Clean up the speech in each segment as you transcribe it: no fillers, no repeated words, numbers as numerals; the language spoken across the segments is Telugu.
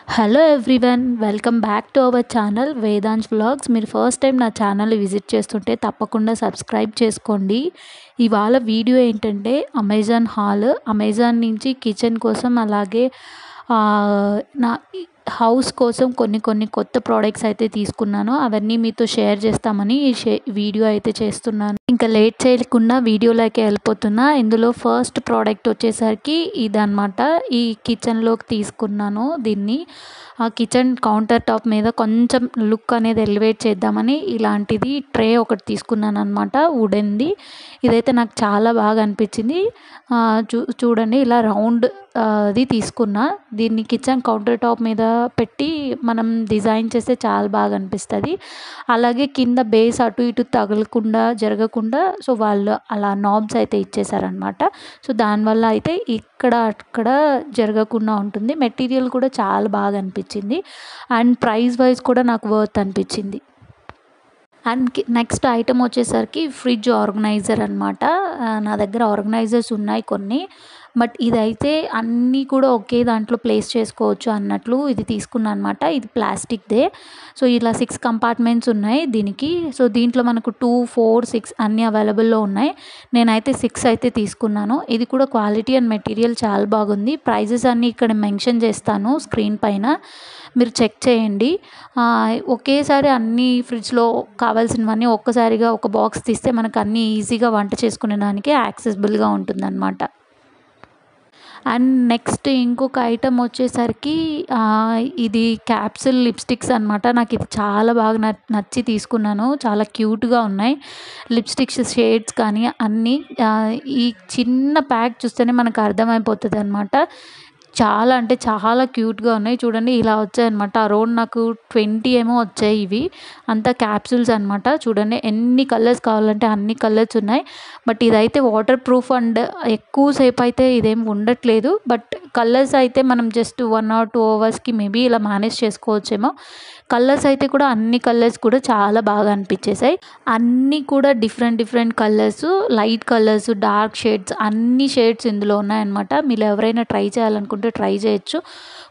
Hello everyone, welcome back to our channel Vedansh vlogs. మీరు ఫస్ట్ టైం నా ఛానల్ విజిట్ చేస్తుంటే తప్పకుండా సబ్స్క్రైబ్ చేసుకోండి. ఇవాళ వీడియో ఏంటంటే అమెజాన్ నుంచి కిచెన్ కోసం, అలాగే నా హౌస్ కోసం కొన్ని కొత్త ప్రోడక్ట్స్ అయితే తీసుకున్నాను. అవన్నీ మీతో షేర్ చేస్తామని వీడియో అయితే చేస్తున్నాను. ఇంకా లేట్ చేయకుండా వీడియోలోకి వెళ్ళిపోతున్నా. ఇందులో ఫస్ట్ ప్రోడక్ట్ వచ్చేసరికి ఇదన్నమాట. ఈ కిచెన్లోకి తీసుకున్నాను దీన్ని. ఆ కిచెన్ కౌంటర్ టాప్ మీద కొంచెం లుక్ అనేది ఎలివేట్ చేద్దామని ఇలాంటిది ట్రే ఒకటి తీసుకున్నాను అనమాట, వుడెన్ది. ఇదైతే నాకు చాలా బాగా అనిపించింది. చూడండి, ఇలా రౌండ్ అది తీసుకున్నా. దీన్ని కిచెన్ కౌంటర్ టాప్ మీద పెట్టి మనం డిజైన్ చేస్తే చాలా బాగా అనిపిస్తుంది. అలాగే కింద బేస్ అటు ఇటు తగలకుండా జరగకుండా సో వాళ్ళు అలా నాబ్స్ అయితే ఇచ్చేసారనమాట. సో దానివల్ల అయితే ఇక్కడ అక్కడ జరగకుండా ఉంటుంది. మెటీరియల్ కూడా చాలా బాగా అనిపించింది అండ్ ప్రైస్ వైజ్ కూడా నాకు వర్త్ అనిపించింది. అండ్ నెక్స్ట్ ఐటమ్ వచ్చేసరికి ఫ్రిడ్జ్ ఆర్గనైజర్ అనమాట. నా దగ్గర ఆర్గనైజర్స్ ఉన్నాయి కొన్ని, బట్ ఇదైతే అన్నీ కూడా ఒకే దాంట్లో ప్లేస్ చేసుకోవచ్చు అన్నట్లు ఇది తీసుకున్నాను అనమాట. ఇది ప్లాస్టిక్దే. సో ఇలా 6 కంపార్ట్మెంట్స్ ఉన్నాయి దీనికి. సో దీంట్లో మనకు 2, 4, 6 అన్నీ అవైలబుల్లో ఉన్నాయి. నేనైతే 6 అయితే తీసుకున్నాను. ఇది కూడా క్వాలిటీ అండ్ మెటీరియల్ చాలా బాగుంది. ప్రైజెస్ అన్నీ ఇక్కడ మెన్షన్ చేస్తాను స్క్రీన్ పైన, మీరు చెక్ చేయండి. ఒకేసారి అన్నీ ఫ్రిడ్జ్లో కావాల్సినవన్నీ ఒక్కసారిగా ఒక బాక్స్ తీస్తే మనకు అన్నీ ఈజీగా వంట చేసుకునే దానికి యాక్సెసిబుల్గా ఉంటుందన్నమాట. అండ్ నెక్స్ట్ ఇంకొక ఐటమ్ వచ్చేసరికి ఇది క్యాప్సిల్ లిప్స్టిక్స్ అనమాట. నాకు ఇది చాలా బాగా నచ్చి తీసుకున్నాను. చాలా క్యూట్గా ఉన్నాయి లిప్స్టిక్స్ షేడ్స్ కానీ అన్నీ. ఈ చిన్న ప్యాక్ చూస్తేనే మనకు అర్థమైపోతుంది అనమాట. చాలా అంటే చాలా క్యూట్గా ఉన్నాయి. చూడండి, ఇలా వచ్చాయన్నమాట. అరౌండ్ నాకు 20 ఏమో వచ్చాయి ఇవి. అంతా క్యాప్సూల్స్ అనమాట. చూడండి, ఎన్ని కలర్స్ కావాలంటే అన్ని కలర్స్ ఉన్నాయి. బట్ ఇదైతే వాటర్ ప్రూఫ్ అండ్ ఎక్కువసేపు అయితే ఇదేం ఉండట్లేదు. బట్ కలర్స్ అయితే మనం జస్ట్ 1 or 2 అవర్స్కి మేబీ ఇలా మేనేజ్ చేసుకోవచ్చేమో. కలర్స్ అయితే కూడా అన్ని కలర్స్ కూడా చాలా బాగా అనిపించేసాయి. అన్నీ కూడా different colours, light colours, dark shades, అన్ని షేడ్స్ ఇందులో ఉన్నాయన్నమాట. మీరు ఎవరైనా ట్రై చేయాలనుకుంటే ట్రై చేయొచ్చు.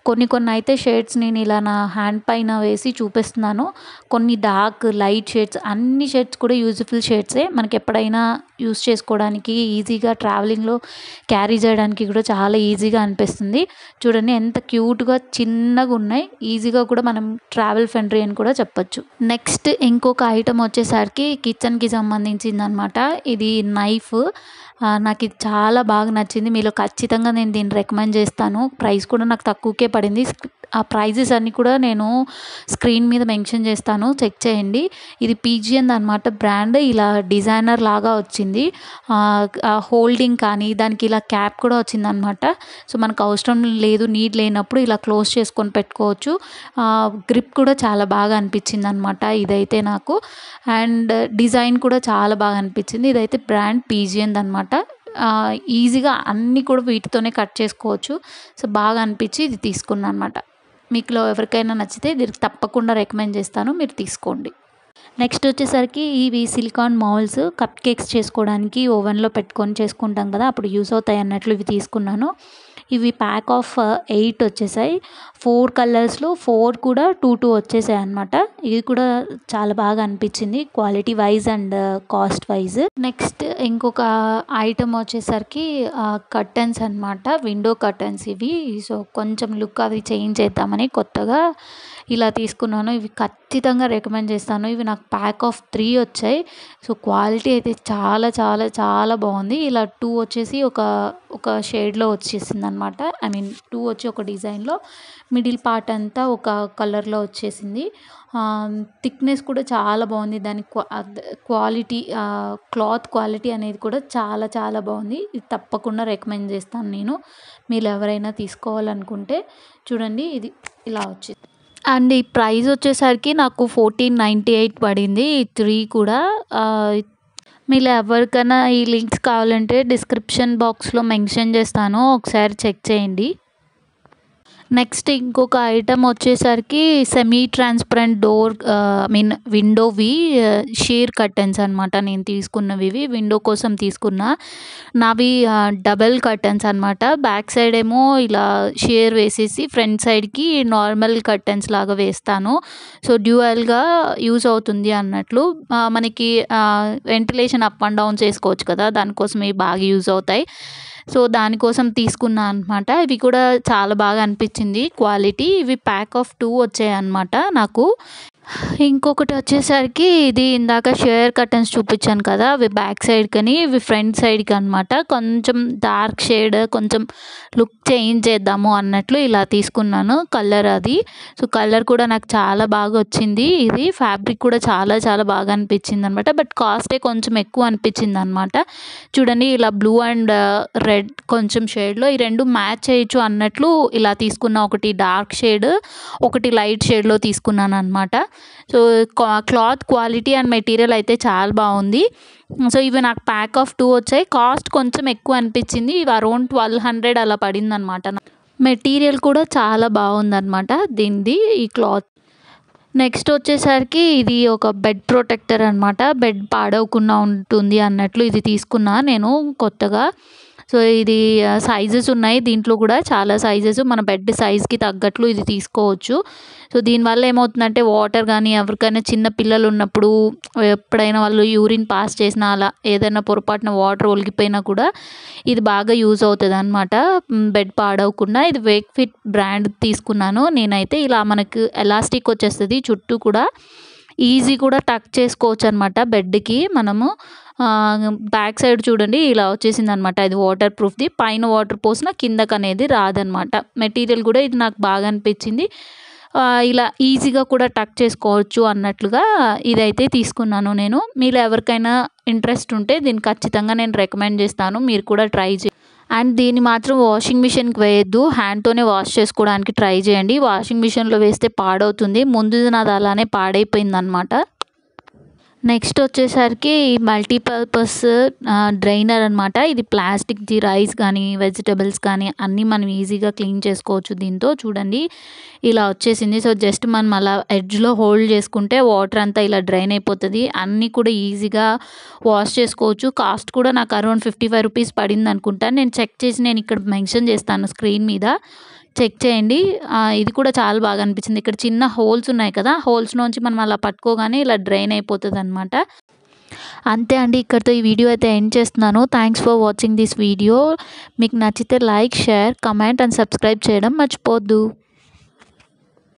కొన్ని అయితే షేడ్స్ నేను ఇలా నా హ్యాండ్ పైన వేసి చూపిస్తున్నాను. కొన్ని డార్క్, లైట్ షేడ్స్, అన్ని షేడ్స్ కూడా యూజ్ఫుల్ షేడ్సే. మనకి ఎప్పుడైనా యూస్ చేసుకోవడానికి ఈజీగా, ట్రావెలింగ్లో క్యారీ చేయడానికి కూడా చాలా ఈజీగా అనిపిస్తుంది. చూడండి ఎంత క్యూట్గా చిన్నగా ఉన్నాయి. ఈజీగా కూడా మనం ట్రావెల్ ఫ్రెండ్లీ అని కూడా చెప్పొచ్చు. నెక్స్ట్ ఇంకొక ఐటమ్ వచ్చేసరికి కిచెన్కి సంబంధించింది అనమాట. ఇది నైఫ్. నాకు ఇది చాలా బాగా నచ్చింది. మీలో ఖచ్చితంగా నేను దీన్ని రికమెండ్ చేస్తాను. ప్రైస్ కూడా నాకు తక్కువకే పడింది. ఆ ప్రైజెస్ అన్నీ కూడా నేను స్క్రీన్ మీద మెన్షన్ చేస్తాను, చెక్ చేయండి. ఇది పీజియన్ అనమాట బ్రాండ్. ఇలా డిజైనర్ లాగా వచ్చింది. హోల్డింగ్ కానీ దానికి ఇలా క్యాప్ కూడా వచ్చిందనమాట. సో మనకు అవసరం లేదు, నీడ్ లేనప్పుడు ఇలా క్లోజ్ చేసుకొని పెట్టుకోవచ్చు. గ్రిప్ కూడా చాలా బాగా అనిపించింది అనమాట ఇదైతే నాకు. అండ్ డిజైన్ కూడా చాలా బాగా అనిపించింది. ఇదైతే బ్రాండ్ పీజియన్ అనమాట. ఈజీగా అన్నీ కూడా వీటితోనే కట్ చేసుకోవచ్చు. సో బాగా అనిపించి ఇది తీసుకున్నాను అనమాట. మీకులో ఎవరికైనా నచ్చితే దీనికి తప్పకుండా రికమెండ్ చేస్తాను, మీరు తీసుకోండి. నెక్స్ట్ వచ్చేసరికి ఇవి సిలికాన్ మౌల్స్. కప్ కేక్స్ చేసుకోవడానికి ఓవెన్లో పెట్టుకొని చేసుకుంటాం కదా, అప్పుడు యూస్ అవుతాయి అన్నట్లు ఇవి తీసుకున్నాను. ఇవి ప్యాక్ ఆఫ్ 8 వచ్చేసాయి. 4 కలర్స్లో 4 కూడా 2 వచ్చేసాయి అనమాట. ఇది కూడా చాలా బాగా అనిపించింది quality wise and cost wise. Next ఇంకొక ఐటమ్ వచ్చేసరికి కర్టన్స్ అనమాట, విండో కర్టన్స్ ఇవి. సో కొంచెం లుక్ అవి చేంజ్ చేద్దామని కొత్తగా ఇలా తీసుకున్నాను. ఇవి ఖచ్చితంగా రికమెండ్ చేస్తాను. ఇవి నాకు ప్యాక్ ఆఫ్ 3 వచ్చాయి. సో క్వాలిటీ అయితే చాలా చాలా చాలా బాగుంది. ఇలా 2 వచ్చేసి ఒక షేడ్లో వచ్చేసింది అనమాట. ఐ మీన్ 2 వచ్చి ఒక డిజైన్లో, మిడిల్ పార్ట్ అంతా ఒక కలర్లో వచ్చేసింది. థిక్నెస్ కూడా చాలా బాగుంది. దాని క్వాలిటీ, క్లాత్ క్వాలిటీ అనేది కూడా చాలా చాలా బాగుంది. ఇది తప్పకుండా రికమెండ్ చేస్తాను నేను, మీరు ఎవరైనా తీసుకోవాలనుకుంటే. చూడండి, ఇది ఇలా వచ్చింది. అండ్ ఈ ప్రైస్ వచ్చేసరికి నాకు 1498 పడింది. ఈ 3 కూడా. మీరు ఎవరికైనా ఈ లింక్స్ కావాలంటే డిస్క్రిప్షన్ బాక్స్లో మెన్షన్ చేస్తాను, ఒకసారి చెక్ చేయండి. నెక్స్ట్ ఇంకొక ఐటమ్ వచ్చేసరికి సెమీ ట్రాన్స్పరెంట్ డోర్ విండోవి షేర్ కర్టెన్స్ అనమాట. నేను తీసుకున్నవి ఇవి విండో కోసం తీసుకున్నా. నావి డబల్ కర్టెన్స్ అనమాట. బ్యాక్ సైడ్ ఏమో ఇలా షేర్ వేసేసి ఫ్రంట్ సైడ్కి నార్మల్ కర్టెన్స్ లాగా వేస్తాను. సో డ్యూయల్గా యూజ్ అవుతుంది అన్నట్లు. మనకి వెంటిలేషన్ అప్ అండ్ డౌన్ చేసుకోవచ్చు కదా, దానికోసం ఇవి బాగా యూజ్ అవుతాయి. సో దానికోసం తీసుకున్నా అనమాట. ఇవి కూడా చాలా బాగా అనిపించింది క్వాలిటీ. ఇవి ప్యాక్ ఆఫ్ 2 వచ్చాయన్నమాట నాకు. ఇంకొకటి వచ్చేసరికి ఇది ఇందాక షేర్ కర్టన్స్ చూపించాను కదా, అవి బ్యాక్ సైడ్కని, ఇవి ఫ్రంట్ సైడ్కి అనమాట. కొంచెం డార్క్ షేడ్, కొంచెం లుక్ చేంజ్ చేద్దాము అన్నట్లు ఇలా తీసుకున్నాను కలర్ అది. సో కలర్ కూడా నాకు చాలా బాగా వచ్చింది. ఇది ఫ్యాబ్రిక్ కూడా చాలా చాలా బాగా అనిపించింది అనమాట. బట్ కాస్టే కొంచెం ఎక్కువ అనిపించింది అనమాట. చూడండి ఇలా బ్లూ అండ్ రెడ్ కొంచెం షేడ్లో ఈ రెండు మ్యాచ్ చేయొచ్చు అన్నట్లు ఇలా తీసుకున్న. ఒకటి డార్క్ షేడ్, ఒకటి లైట్ షేడ్లో తీసుకున్నాను అనమాట. So cloth quality and material అయితే చాలా బాగుంది. సో ఇవి నాకు ప్యాక్ ఆఫ్ 2 వచ్చాయి. కాస్ట్ కొంచెం ఎక్కువ అనిపించింది. ఇవి అరౌండ్ 1200 అలా పడింది అనమాట. మెటీరియల్ కూడా చాలా బాగుందన్నమాట దీనిది, ఈ క్లాత్. నెక్స్ట్ వచ్చేసరికి ఇది ఒక బెడ్ ప్రొటెక్టర్ అనమాట. బెడ్ పాడవకుండా ఉంటుంది అన్నట్లు ఇది తీసుకున్నా నేను కొత్తగా. సో ఇది సైజెస్ ఉన్నాయి దీంట్లో కూడా, చాలా సైజెస్, మన బెడ్ సైజ్కి తగ్గట్లు ఇది తీసుకోవచ్చు. సో దీనివల్ల ఏమవుతుందంటే వాటర్ కానీ, ఎవరికైనా చిన్న పిల్లలు ఉన్నప్పుడు ఎప్పుడైనా వాళ్ళు యూరిన్ పాస్ చేసినా, అలా ఏదైనా పొరపాటున వాటర్ ఒలిగిపోయినా కూడా ఇది బాగా యూజ్ అవుతుంది అనమాట, బెడ్ పాడవకుండా. ఇది వేక్ ఫిట్ బ్రాండ్ తీసుకున్నాను నేనైతే. ఇలా మనకు ఎలాస్టిక్ వచ్చేస్తుంది చుట్టూ కూడా, ఈజీ కూడా టక్ చేసుకోవచ్చు అనమాట బెడ్కి మనము. బ్యాక్ సైడ్ చూడండి ఇలా వచ్చేసింది అనమాట. ఇది వాటర్ ప్రూఫ్ది, పైన వాటర్ పోసిన కిందకు అనేది రాదనమాట. మెటీరియల్ కూడా ఇది నాకు బాగా అనిపించింది. ఇలా ఈజీగా కూడా టక్ చేసుకోవచ్చు అన్నట్లుగా ఇదైతే తీసుకున్నాను నేను. మీలో ఎవరికైనా ఇంట్రెస్ట్ ఉంటే దీన్ని ఖచ్చితంగా నేను రికమెండ్ చేస్తాను, మీరు కూడా ట్రై చేయండి. అండ్ దీన్ని మాత్రం వాషింగ్ మిషన్కి వేయద్దు, హ్యాండ్తోనే వాష్ చేసుకోవడానికి ట్రై చేయండి. వాషింగ్ మిషన్లో వేస్తే పాడవుతుంది. ముందుది నాది అలానే పాడైపోయింది అనమాట. నెక్స్ట్ వచ్చేసరికి మల్టీపర్పస్ డ్రైనర్ అనమాట. ఇది ప్లాస్టిక్ది రైస్ కానీ, వెజిటబుల్స్ కానీ అన్నీ మనం ఈజీగా క్లీన్ చేసుకోవచ్చు దీంతో. చూడండి ఇలా వచ్చేసింది. సో జస్ట్ మనం అలా ఎడ్జ్లో హోల్డ్ చేసుకుంటే వాటర్ అంతా ఇలా డ్రైన్ అయిపోతుంది. అన్నీ కూడా ఈజీగా వాష్ చేసుకోవచ్చు. కాస్ట్ కూడా నాకు అరౌండ్ 55 రూపీస్ పడింది అనుకుంటాను. నేను చెక్ చేసి నేను ఇక్కడ మెన్షన్ చేస్తాను స్క్రీన్ మీద, చెక్ చేయండి. ఇది కూడా చాలా బాగా అనిపించింది. ఇక్కడ చిన్న హోల్స్ ఉన్నాయి కదా, హోల్స్ నుంచి మనం అలా పట్టుకోగానే ఇలా డ్రైన్ అయిపోతుంది అనమాట. అంతే అండి, ఇక్కడితో ఈ వీడియో అయితే ఎండ్ చేస్తున్నాను. Thanks for watching this video. మీకు నచ్చితే like, share, comment and subscribe చేయడం మర్చిపోవద్దు.